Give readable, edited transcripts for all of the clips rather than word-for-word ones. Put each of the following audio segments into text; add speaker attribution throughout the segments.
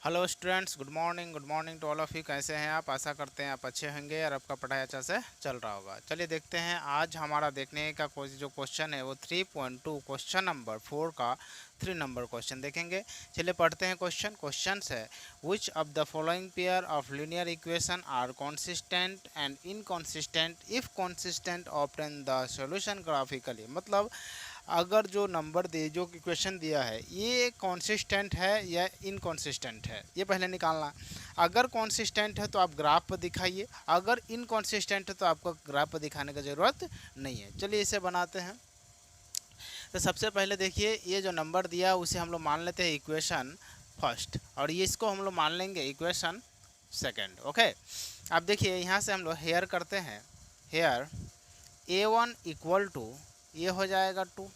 Speaker 1: Hello students, good morning to all of you. कैसे हैं आप? आशा करते हैं आप अच्छे होंगे और आपका पढ़ाई अच्छा से चल रहा होगा। चलिए देखते हैं आज हमारा देखने का जो क्वेश्चन है वो 3.2 क्वेश्चन नंबर 4 का 3 नंबर क्वेश्चन देखेंगे। चलिए पढ़ते हैं क्वेश्चन है which of the following pair of linear equation are consistent and inconsistent, if consistent obtain the solution graphically. मतलब अगर जो नंबर दे जो इक्वेशन दिया है ये कॉन्सिस्टेंट है या इनकॉन्सिस्टेंट है, ये पहले निकालना। अगर कॉन्सिस्टेंट है तो आप ग्राफ पर दिखाइए, अगर इनकॉन्सिस्टेंट है तो आपको ग्राफ पर दिखाने की ज़रूरत नहीं है। चलिए इसे बनाते हैं। तो सबसे पहले देखिए, ये जो नंबर दिया उसे हम लोग मान लेते हैं इक्वेशन फर्स्ट, और ये इसको हम लोग मान लेंगे इक्वेशन सेकेंड। ओके, अब देखिए यहाँ से हम लोग हेयर करते हैं। हेयर A1 इक्वल टू ये हो जाएगा 2,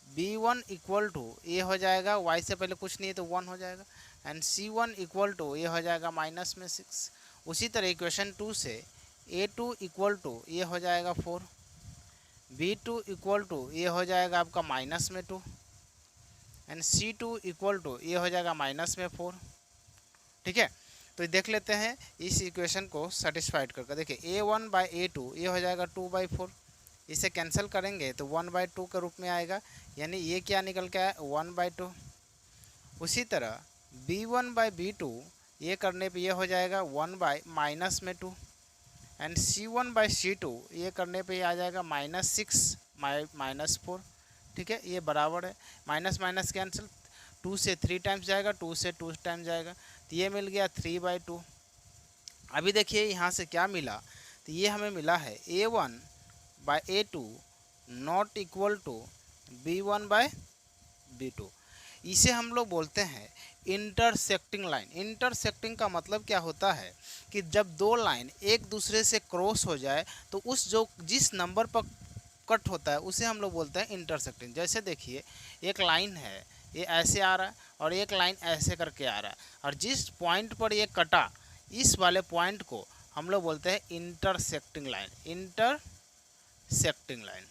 Speaker 1: B1 इक्वल टू ये हो जाएगा, y से पहले कुछ नहीं है तो 1 हो जाएगा, एंड C1 इक्वल टू ये हो जाएगा माइनस में 6। उसी तरह इक्वेशन 2 से A2 इक्वल टू ये हो जाएगा 4, B2 इक्वल टू ये हो जाएगा आपका माइनस में 2, एंड C2 इक्वल टू ये हो जाएगा माइनस में 4। ठीक है, तो देख लेते हैं इस इक्वेशन को सेटिस्फाइड करके। देखिए A1/A2 ये हो जाएगा 2/4, इसे कैंसिल करेंगे तो 1/2 के रूप में आएगा, यानी ये क्या निकल के आया 1/2। उसी तरह B1/B2 ये करने पे ये हो जाएगा 1/-2, एंड C1/C2 ये करने पे ये आ जाएगा -6/-4। ठीक है, ये बराबर है, माइनस माइनस कैंसिल, 2 से 3 टाइम्स जाएगा, 2 से 2 टाइम्स जाएगा, तो ये मिल गया 3/2। अभी देखिए यहाँ से क्या मिला, तो ये हमें मिला है A1/A2 not equal to B1/B2। इसे हम लोग बोलते हैं इंटरसेक्टिंग लाइन। इंटरसेक्टिंग का मतलब क्या होता है कि जब दो लाइन एक दूसरे से क्रॉस हो जाए तो जिस नंबर पर कट होता है उसे हम लोग बोलते हैं इंटरसेक्टिंग। जैसे देखिए, एक लाइन है, ये ऐसे आ रहा है और एक लाइन ऐसे करके आ रहा है, और जिस पॉइंट पर ये कटा इस वाले पॉइंट को हम लोग बोलते हैं इंटरसेक्टिंग लाइन। इंटरसेक्टिंग लाइन,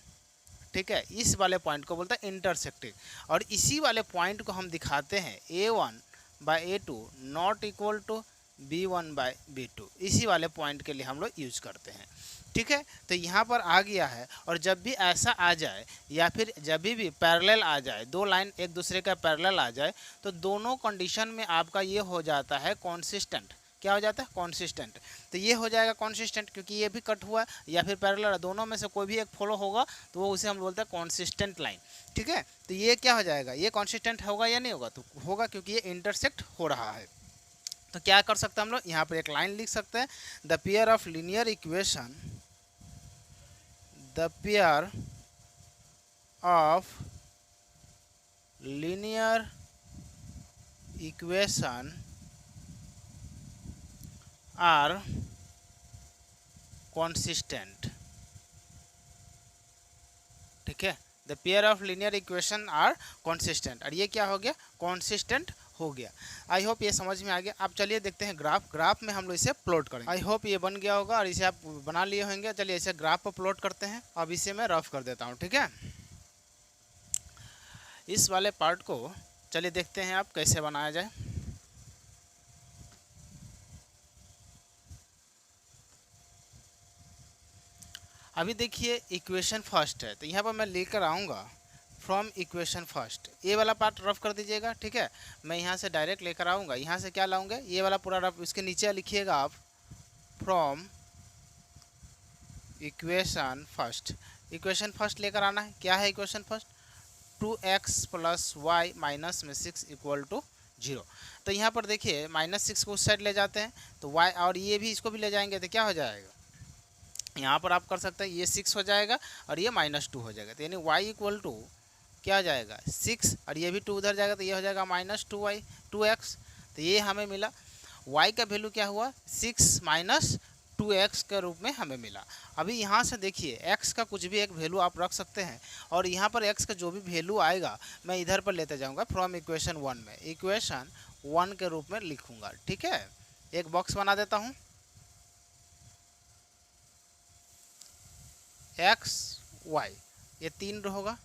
Speaker 1: ठीक है, इस वाले पॉइंट को बोलते हैं इंटरसेक्टिंग। और इसी वाले पॉइंट को हम दिखाते हैं A1/A2 not equal to B1/B2। इसी वाले पॉइंट के लिए हम लोग यूज करते हैं। ठीक है, तो यहाँ पर आ गया है, और जब भी ऐसा आ जाए या फिर जब भी पैरेलल आ जाए, दो लाइन एक दूसरे का पैरेलल आ जाए, तो दोनों कंडीशन में आपका ये हो जाता है कॉन्सिस्टेंट। क्या हो जाता है? कॉन्सिस्टेंट। तो ये हो जाएगा कॉन्सिस्टेंट क्योंकि ये भी कट हुआ या फिर पैरेलल, दोनों में से कोई भी एक फॉलो होगा तो वो उसे हम बोलते हैं कॉन्सिस्टेंट लाइन। ठीक है, तो ये क्या हो जाएगा, ये कॉन्सिस्टेंट होगा या नहीं होगा? तो होगा क्योंकि ये इंटरसेक्ट हो रहा है। तो क्या कर सकते हैं हम लोग, यहाँ पर एक लाइन लिख सकते हैं, the pair of linear equation, the pair of linear equation are consistent. ठीक है, the pair of linear equation are consistent, और ये क्या हो गया, कॉन्सिस्टेंट हो गया। आई होप ये समझ में आ गया। अब चलिए देखते हैं ग्राफ में हम लोग इसे प्लॉट करेंगे। आई होप ये बन गया होगा और इसे आप बना लिए होंगे। चलिए इसे ग्राफ पर प्लॉट करते हैं। अब इसे मैं रफ कर देता हूँ। ठीक है, इस वाले पार्ट को चलिए देखते हैं आप कैसे बनाया जाए। अभी देखिए इक्वेशन फर्स्ट है, तो यहाँ पर मैं लेकर आऊँगा फ्रॉम इक्वेशन फर्स्ट। ये वाला पार्ट रफ कर दीजिएगा। ठीक है, मैं यहाँ से डायरेक्ट लेकर आऊँगा। यहाँ से क्या लाऊंगा, ये वाला पूरा रफ, इसके नीचे लिखिएगा आप from equation first. Equation first लेकर आना है। क्या है equation first? 2x + y - 6 equal to 0। तो यहाँ पर देखिए -6 को उस साइड ले जाते हैं तो y, और ये भी इसको भी ले जाएंगे तो क्या हो जाएगा, यहाँ पर आप कर सकते हैं, ये 6 हो जाएगा और ये -2 हो जाएगा। तो यानी y इक्वल टू क्या हो जाएगा 6, और ये भी 2 उधर जाएगा तो ये हो जाएगा -2y 2x। तो ये हमें मिला, y का वैल्यू क्या हुआ 6 - 2x के रूप में हमें मिला। अभी यहाँ से देखिए x का कुछ भी एक वैल्यू आप रख सकते हैं, और यहाँ पर x का जो भी वैल्यू आएगा मैं इधर पर लेते जाऊँगा फ्रॉम इक्वेशन 1 में, इक्वेशन 1 के रूप में लिखूँगा। ठीक है, एक बॉक्स बना देता हूँ, x y ये 3 होगा,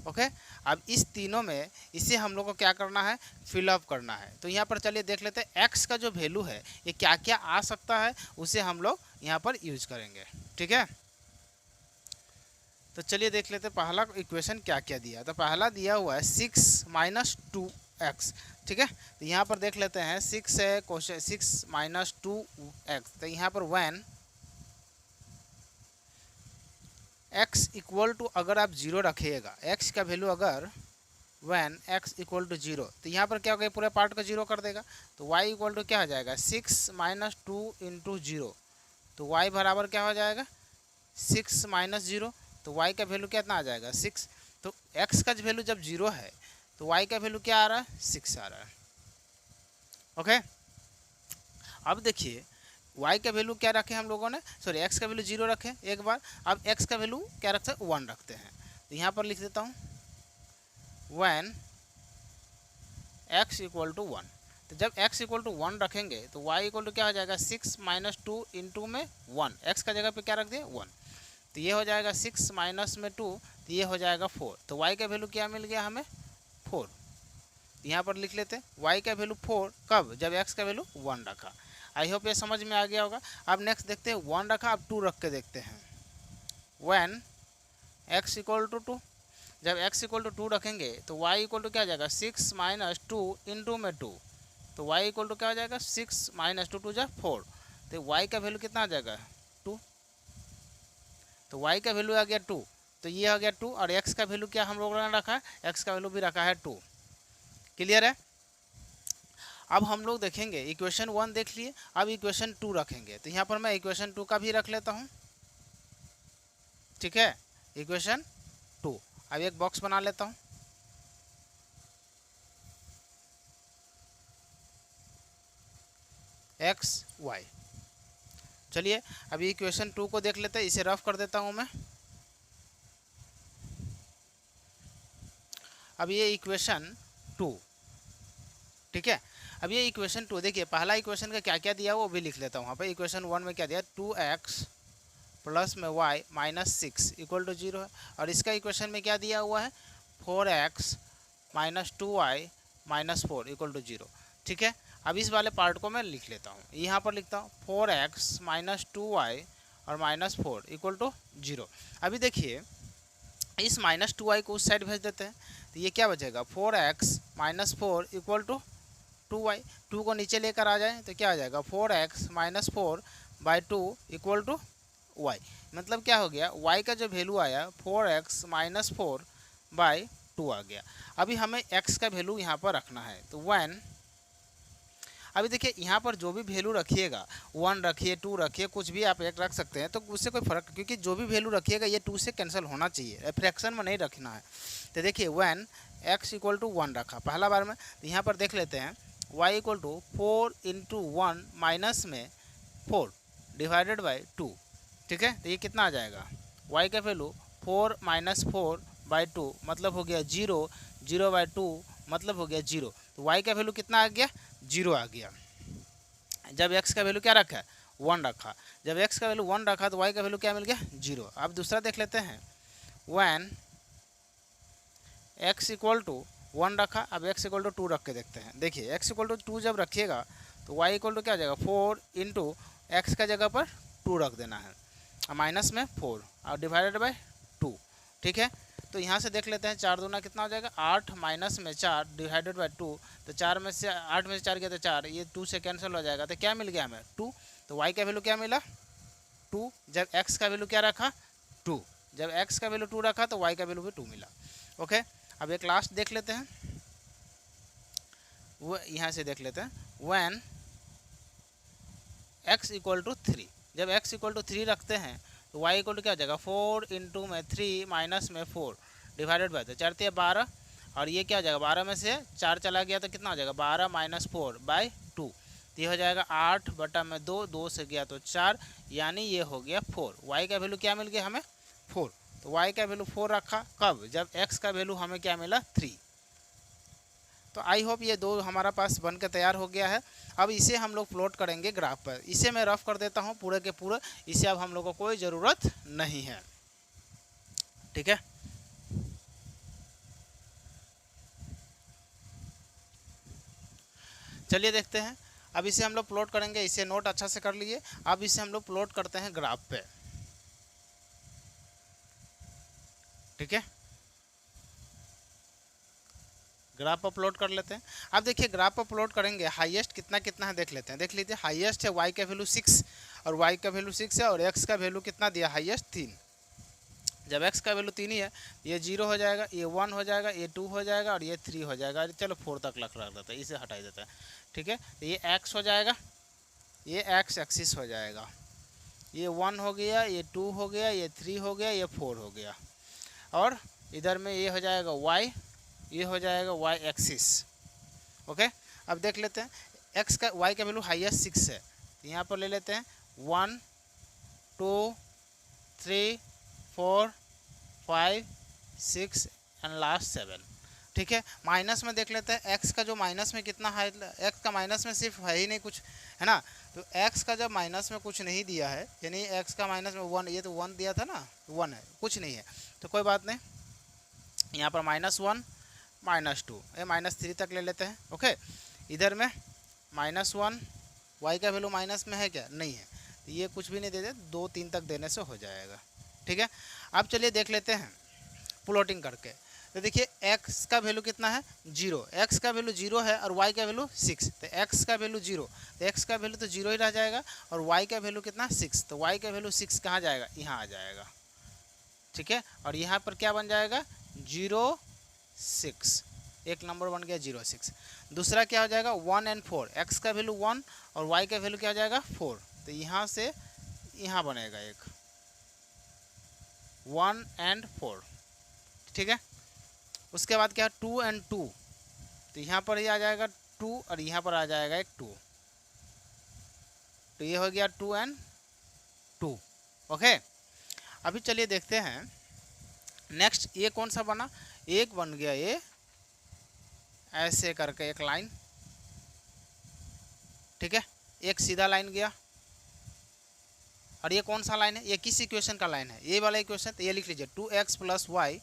Speaker 1: ओके। अब इस तीनों में इसे हम लोग को क्या करना है, फिलअप करना है। तो यहाँ पर चलिए देख लेते हैं एक्स का जो वैल्यू है ये क्या क्या आ सकता है, उसे हम लोग यहाँ पर यूज करेंगे। ठीक है, तो चलिए देख लेते हैं पहला इक्वेशन क्या क्या दिया। तो पहला दिया हुआ है 6 माइनस 2x। ठीक है, तो यहाँ पर देख लेते हैं 6 है क्वेश्चन, 6 माइनस 2x। तो यहाँ पर वन x इक्वल टू, अगर आप जीरो रखिएगा x का वैल्यू, अगर one x equal to zero, तो यहाँ पर क्या होगा, पूरे पार्ट को जीरो कर देगा। तो y इक्वल टू क्या हो जाएगा, 6 माइनस 2 इंटू जीरो। तो y बराबर क्या हो जाएगा, 6 माइनस जीरो। तो y का वैल्यू कितना आ जाएगा, 6। तो x का वैल्यू जब जीरो है तो y का वैल्यू क्या आ रहा है, 6 आ रहा है। ओके, अब देखिए y का वैल्यू क्या रखे हम लोगों ने, सॉरी x का वैल्यू जीरो रखे एक बार। अब x का वैल्यू क्या रखते हैं, 1 रखते हैं। तो यहाँ पर लिख देता हूँ वन x इक्वल टू 1। तो जब x इक्वल टू 1 रखेंगे तो y इक्वल टू क्या हो जाएगा, 6 माइनस 2 इंटू में 1, x का जगह पे क्या रख दिए 1। तो ये हो जाएगा 6 माइनस में 2, तो ये हो जाएगा 4। तो y का वैल्यू क्या मिल गया हमें, 4। यहाँ पर लिख लेते हैं y का वैल्यू 4, कब, जब x का वैल्यू 1 रखा। आई होप ये समझ में आ गया होगा। अब नेक्स्ट देखते हैं 1 रखा, अब 2 रख के देखते हैं। वन x इक्वल टू 2, जब x इक्वल टू 2 रखेंगे तो y इक्वल टू क्या हो जाएगा, 6 माइनस 2 इंटू में 2। तो y इक्वल टू क्या हो जाएगा, 6 माइनस 2 जा 4। तो y का वैल्यू कितना आ जाएगा, 2। तो y का वैल्यू आ गया 2, तो ये आ गया 2। और x का वैल्यू क्या हम लोगों ने रखा है, x का वैल्यू भी रखा है 2। क्लियर है। अब हम लोग देखेंगे इक्वेशन 1 देख लिए, अब इक्वेशन 2 रखेंगे। तो यहाँ पर मैं इक्वेशन 2 का भी रख लेता हूँ। ठीक है, इक्वेशन 2, अब एक बॉक्स बना लेता हूँ। एक्स वाई, चलिए अभी इक्वेशन 2 को देख लेते हैं, इसे रफ कर देता हूँ मैं। अब ये इक्वेशन 2, ठीक है। अब ये इक्वेशन 2 देखिए, पहला इक्वेशन का क्या क्या दिया वो भी लिख लेता हूँ। यहाँ पे इक्वेशन 1 में क्या दिया, 2x प्लस में y माइनस 6 इक्वल टू 0 है। और इसका इक्वेशन में क्या दिया हुआ है, 4x minus 2y minus 4 equal to 0। ठीक है, अब इस वाले पार्ट को मैं लिख लेता हूँ। यहाँ पर लिखता हूँ 4x माइनस 2y और माइनस 4 इक्वल टू 0। अभी देखिए इस माइनस 2y को उस साइड भेज देते हैं, तो ये क्या बचेगा, 4x minus 4 equal to 2y। 2 को नीचे लेकर आ जाए तो क्या आ जाएगा, 4x minus 4 by 2 equal to y। मतलब क्या हो गया, y का जो वैल्यू आया 4x माइनस 4 बाई 2 आ गया। अभी हमें x का वैल्यू यहाँ पर रखना है। तो 1, अभी देखिए यहाँ पर जो भी वैल्यू रखिएगा, 1 रखिए 2 रखिए, कुछ भी आप एक रख सकते हैं, तो उससे कोई फर्क, क्योंकि जो भी वैल्यू रखिएगा ये 2 से कैंसिल होना चाहिए, फ्रैक्शन में नहीं रखना है। तो देखिए 1 x इक्वल टू 1 रखा पहला बार में। तो यहाँ पर देख लेते हैं y equal to 4 into 1 minus में 4 डिवाइडेड बाई 2। ठीक है, तो ये कितना आ जाएगा, y का वैल्यू 4 माइनस 4 बाई 2 मतलब हो गया 0, 0 बाई 2 मतलब हो गया 0। तो y का वैल्यू कितना आ गया, 0 आ गया। जब x का वैल्यू क्या रखा है, 1 रखा। जब x का वैल्यू 1 रखा तो y का वैल्यू क्या मिल गया, 0। अब दूसरा देख लेते हैं, 1 x इक्वल टू 1 रखा, अब x इक्वल टू 2 रख के देखते हैं। देखिए x इक्वल टू 2 जब रखिएगा तो y इक्वल टू क्या आ जाएगा, 4 इंटू एक्स का जगह पर 2 रख देना है, माइनस में 4 और डिवाइडेड बाई 2। ठीक है, तो यहाँ से देख लेते हैं 4 दूना कितना हो जाएगा, 8 माइनस में 4 डिवाइडेड बाई 2। तो 4 में से 8 में से 4 गया तो 4, ये 2 से कैंसिल हो जाएगा। तो क्या मिल गया हमें, 2। तो y का वैल्यू क्या मिला, 2। जब x का वैल्यू क्या रखा, 2। जब x का वैल्यू 2 रखा तो y का वैल्यू भी 2 मिला। ओके, अब एक लास्ट देख लेते हैं, वो यहाँ से देख लेते हैं, वन x इक्वल टू 3। जब x इक्वल टू 3 रखते हैं तो y इक्वल टू क्या हो जाएगा, 4 इंटू में 3 माइनस में 4 डिवाइडेड बाई, तो 4 × 12 और ये क्या हो जाएगा, 12 में से 4 चला गया तो कितना हो जाएगा, 12 माइनस 4 बाई 2। तो ये हो जाएगा 8 बटा में 2, 2 से गया तो 4, यानी ये हो गया 4। y का वैल्यू क्या मिल गया हमें, 4। तो y का वैल्यू 4 रखा, कब, जब x का वैल्यू हमें क्या मिला, 3। तो आई होप ये 2 हमारा पास बन के तैयार हो गया है। अब इसे हम लोग प्लॉट करेंगे ग्राफ पर। इसे मैं रफ कर देता हूँ पूरे के पूरे, इसे अब हम लोग को कोई ज़रूरत नहीं है। ठीक है, चलिए देखते हैं। अब इसे हम लोग प्लॉट करेंगे, इसे नोट अच्छा से कर लिए। अब इसे हम लोग प्लॉट करते हैं ग्राफ पे, ठीक है। ग्राफ पर प्लॉट कर लेते हैं। अब देखिए ग्राफ पर प्लॉट करेंगे, हाईएस्ट कितना कितना है देख लेते हैं। देख लीजिए हाईएस्ट है y का वैल्यू 6 और y का वैल्यू 6 है और x का वैल्यू कितना दिया हाईएस्ट 3। जब x का वैल्यू 3 ही है, ये 0 हो जाएगा, ये 1 हो जाएगा, ये 2 हो जाएगा और ये 3 हो जाएगा। चलो 4 तक रख देता है, इसे हटा देता है, ठीक है। तो ये x हो जाएगा, ये x एक्सिस हो जाएगा, ये 1 हो गया, ये 2 हो गया, ये 3 हो गया, ये 4 हो गया। और इधर में ये हो जाएगा y, ये हो जाएगा y एक्सिस, ओके। अब देख लेते हैं x का y का वैल्यू हाईएस्ट 6 है, यहाँ पर ले लेते हैं 1 2 3 4 5 6 एंड लास्ट 7, ठीक है। माइनस में देख लेते हैं x का जो माइनस में कितना है, x का माइनस में सिर्फ है ही नहीं कुछ, है ना। तो x का जब माइनस में कुछ नहीं दिया है, यानी x का माइनस में 1, ये तो 1 दिया था ना, 1 है, कुछ नहीं है, तो कोई बात नहीं। यहाँ पर -1 -2 ये -3 तक ले लेते हैं, ओके। इधर में -1 y का वैल्यू माइनस में है क्या, नहीं है, तो ये कुछ भी नहीं देते, 2 3 तक देने से हो जाएगा, ठीक है। अब चलिए देख लेते हैं प्लॉटिंग करके। तो देखिए x का वैल्यू कितना है 0, x का वैल्यू 0 है और y का वैल्यू 6, तो x का वैल्यू 0, तो x का वैल्यू तो 0 ही रह जाएगा और y का वैल्यू कितना 6, तो y का वैल्यू 6 कहाँ जाएगा, यहाँ आ जाएगा, ठीक है। और यहाँ पर क्या बन जाएगा 0 6, एक नंबर बन गया 0 6। दूसरा क्या हो जाएगा 1 एंड 4, x का वैल्यू 1 और y का वैल्यू क्या हो जाएगा 4, तो यहाँ से यहाँ बनेगा एक 1 एंड 4, ठीक है। उसके बाद क्या है 2 एंड 2, तो यहाँ पर ही आ जाएगा 2 और यहाँ पर आ जाएगा एक 2, तो ये हो गया 2 एंड 2, ओके। अभी चलिए देखते हैं नेक्स्ट, ये कौन सा बना, एक बन गया ये ऐसे करके एक लाइन, ठीक है, एक सीधा लाइन गया। और ये कौन सा लाइन है, ये किस इक्वेशन का लाइन है, ये वाला इक्वेशन, तो ये लिख लीजिए 2x प्लस वाई,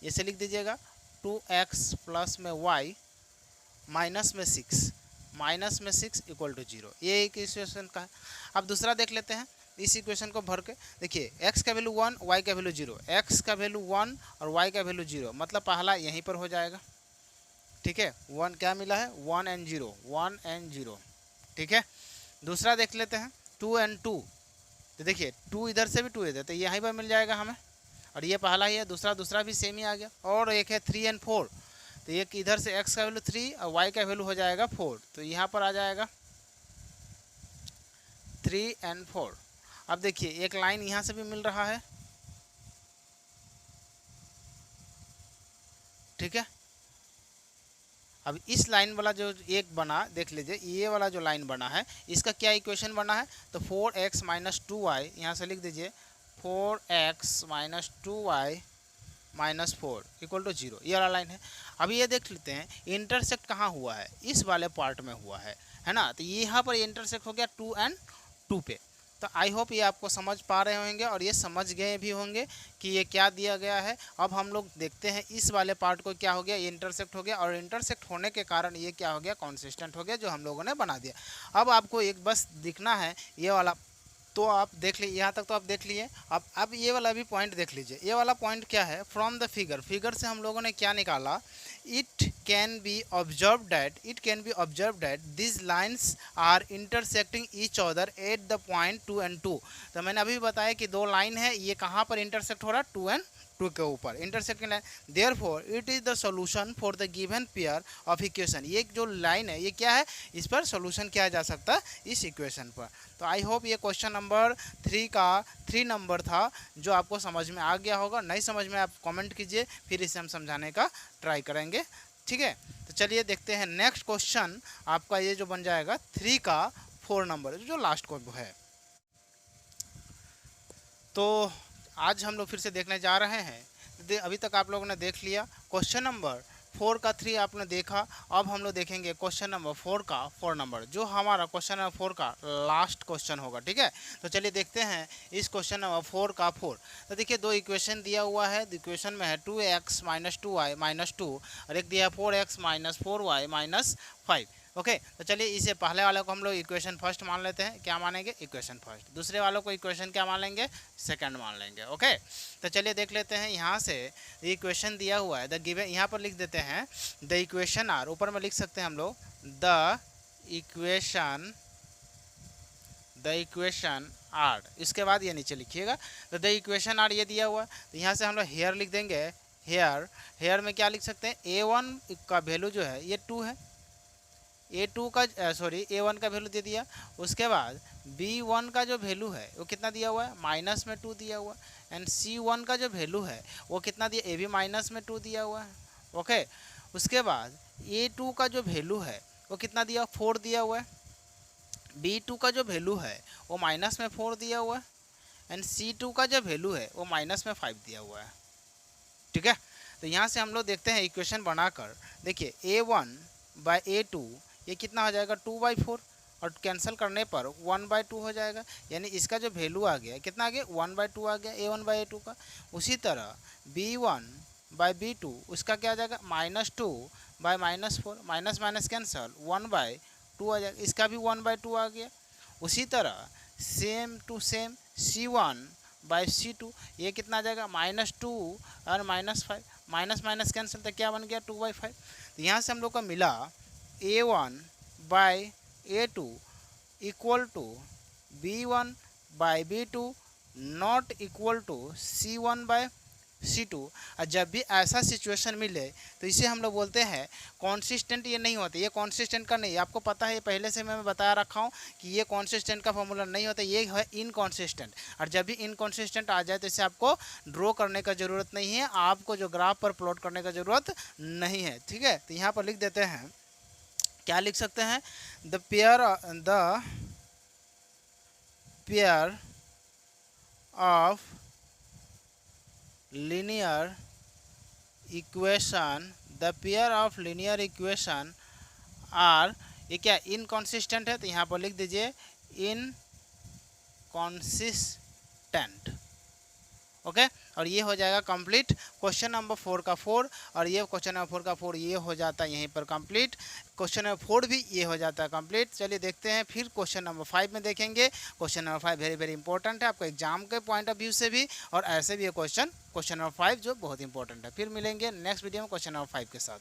Speaker 1: इसे लिख दीजिएगा 2x प्लस में y माइनस में 6 इक्वल टू 0, ये एक इक्वेशन का है। अब दूसरा देख लेते हैं, इस इक्वेशन को भर के देखिए x का वैल्यू 1 y का वैल्यू 0, x का वैल्यू 1 और y का वैल्यू 0, मतलब पहला यहीं पर हो जाएगा, ठीक है। 1 क्या मिला है 1 एंड 0, ठीक है। दूसरा देख लेते हैं 2 एंड 2, तो देखिए 2 इधर से भी 2 इधर, तो यहीं पर मिल जाएगा हमें, और ये पहला ही है, दूसरा भी सेम ही आ गया। और एक है 3 एंड 4, तो ये इधर से x का वैल्यू 3 और y का वैल्यू हो जाएगा 4, तो यहाँ पर आ जाएगा 3 एंड 4। अब देखिए एक लाइन यहाँ से भी मिल रहा है, ठीक है। अब इस लाइन वाला जो एक बना देख लीजिए, ये वाला जो लाइन बना है इसका क्या इक्वेशन बना है, तो 4x माइनस 2y, यहाँ से लिख दीजिए 4x minus 2y minus 4 equal to 0, ये वाला लाइन है। अभी ये देख लेते हैं इंटरसेक्ट कहाँ हुआ है, इस वाले पार्ट में हुआ है ना, तो यहाँ पर इंटरसेक्ट हो गया 2 एंड 2 पे। तो आई होप ये आपको समझ पा रहे होंगे और ये समझ गए भी होंगे कि ये क्या दिया गया है। अब हम लोग देखते हैं इस वाले पार्ट को क्या हो गया, ये इंटरसेक्ट हो गया और इंटरसेक्ट होने के कारण ये क्या हो गया कॉन्सिस्टेंट हो गया, जो हम लोगों ने बना दिया। अब आपको एक बस दिखना है ये वाला, तो आप देख लीजिए, यहाँ तक तो आप देख लिए। अब ये वाला भी पॉइंट देख लीजिए, ये वाला पॉइंट क्या है, फ्रॉम द फिगर से हम लोगों ने क्या निकाला, it can be observe that this lines are intersecting each other at the point 2 and 2। तो मैंने अभी बताया कि दो लाइन है, ये कहाँ पर इंटरसेक्ट हो रहा है 2 एंड 2 के ऊपर intersecting line, therefore it is the solution for the given pair of equation. ये जो लाइन है ये क्या है, इस पर सॉल्यूशन किया जा सकता है इस इक्वेशन पर। तो आई होप ये क्वेश्चन नंबर 3 का 3 नंबर था, जो आपको समझ में आ गया होगा। नहीं समझ में आप कमेंट कीजिए, फिर इसे हम समझाने का ट्राई करेंगे, ठीक है। तो चलिए देखते हैं नेक्स्ट क्वेश्चन आपका ये जो बन जाएगा 3 का 4 नंबर, जो लास्ट को है। तो आज हम लोग फिर से देखने जा रहे हैं। अभी तक आप लोगों ने देख लिया क्वेश्चन नंबर 4 का 3 आपने देखा। अब हम लोग देखेंगे क्वेश्चन नंबर 4 का 4 नंबर, जो हमारा क्वेश्चन नंबर 4 का लास्ट क्वेश्चन होगा, ठीक है। तो चलिए देखते हैं इस क्वेश्चन नंबर 4 का 4। तो देखिए दो इक्वेशन दिया हुआ है, इक्वेशन में है 2x माइनस 2y माइनस 2 और एक दिया है 4x minus 4y minus 5। Okay, तो चलिए इसे पहले वाले को हम लोग इक्वेशन फर्स्ट मान लेते हैं। क्या मानेंगे? Equation first. दूसरे वालों को इक्वेशन क्या मान लेंगे? सेकंड मान लेंगे। ओके, तो चलिए देख लेते हैं। यहाँ से इक्वेशन दिया हुआ है द गिवन, यहाँ पर लिख देते हैं द इक्वेशन आर, ऊपर में लिख सकते हैं हम लोग द इक्वेशन आर, इसके बाद ये नीचे लिखिएगा तो द इक्वेशन आर ये दिया हुआ है। तो यहाँ से हम लोग हेयर लिख देंगे। हेयर में क्या लिख सकते हैं? A1 का वैल्यू जो है ये 2 है, A2 का A1 का वैल्यू दे दिया। उसके बाद B1 का जो वैल्यू है वो कितना दिया हुआ है? -2 दिया हुआ है। एंड C1 का जो वैल्यू है वो कितना दिया? ये भी -2 दिया हुआ है। ओके, उसके बाद A2 का जो वैल्यू है वो कितना दिया? 4 दिया हुआ है। B2 का जो वैल्यू है वो -4 दिया हुआ है। एंड C2 का जो वैल्यू है वो -5 दिया हुआ है। ठीक है, तो यहाँ से हम लोग देखते हैं इक्वेशन बनाकर। देखिए A1/A2 ये कितना हो जाएगा? 2/4, और कैंसिल करने पर 1/2 हो जाएगा। यानी इसका जो वैल्यू आ गया कितना आ गया? 1/2 आ गया A1/A2 का। उसी तरह B1/B2 उसका क्या आ जाएगा? -2/-4, माइनस माइनस कैंसल, 1/2 आ जाएगा। इसका भी 1/2 आ गया। उसी तरह सेम टू सेम C1/C2 ये कितना आ जाएगा? -2 और -5, माइनस माइनस कैंसिल, तो क्या बन गया? 2/5। तो यहाँ से हम लोग का मिला A1/A2 equal to B1/B2 not equal to C1/C2। और जब भी ऐसा सिचुएशन मिले तो इसे हम लोग बोलते हैं कॉन्सिस्टेंट। ये नहीं होता, ये कॉन्सिस्टेंट का नहीं, आपको पता है पहले से मैं बताया रखा हूँ कि ये कॉन्सिस्टेंट का फॉर्मूला नहीं होता, ये है इनकॉन्सिस्टेंट। और जब भी इनकॉन्सिस्टेंट आ जाए तो इसे आपको ड्रॉ करने का ज़रूरत नहीं है, आपको जो ग्राफ पर प्लॉट करने का ज़रूरत नहीं है। ठीक है, तो यहाँ पर लिख देते हैं, क्या लिख सकते हैं? The pair of linear equation, the pair of linear equation are, ये क्या इनकॉन्सिस्टेंट है? तो यहाँ पर लिख दीजिए इनकॉन्सिस्टेंट। ओके, और ये हो जाएगा कंप्लीट क्वेश्चन नंबर 4 का 4, और ये क्वेश्चन नंबर 4 का 4 ये हो जाता है यहीं पर कंप्लीट। क्वेश्चन नंबर 4 भी ये हो जाता है कंप्लीट। चलिए देखते हैं फिर क्वेश्चन नंबर 5 में देखेंगे। Question number 5 very very important है आपको एग्जाम के पॉइंट ऑफ व्यू से भी, और ऐसे भी ये क्वेश्चन नंबर 5 जो बहुत इंपॉर्टेंट है। फिर मिलेंगे नेक्स्ट वीडियो में क्वेश्चन नंबर 5 के साथ।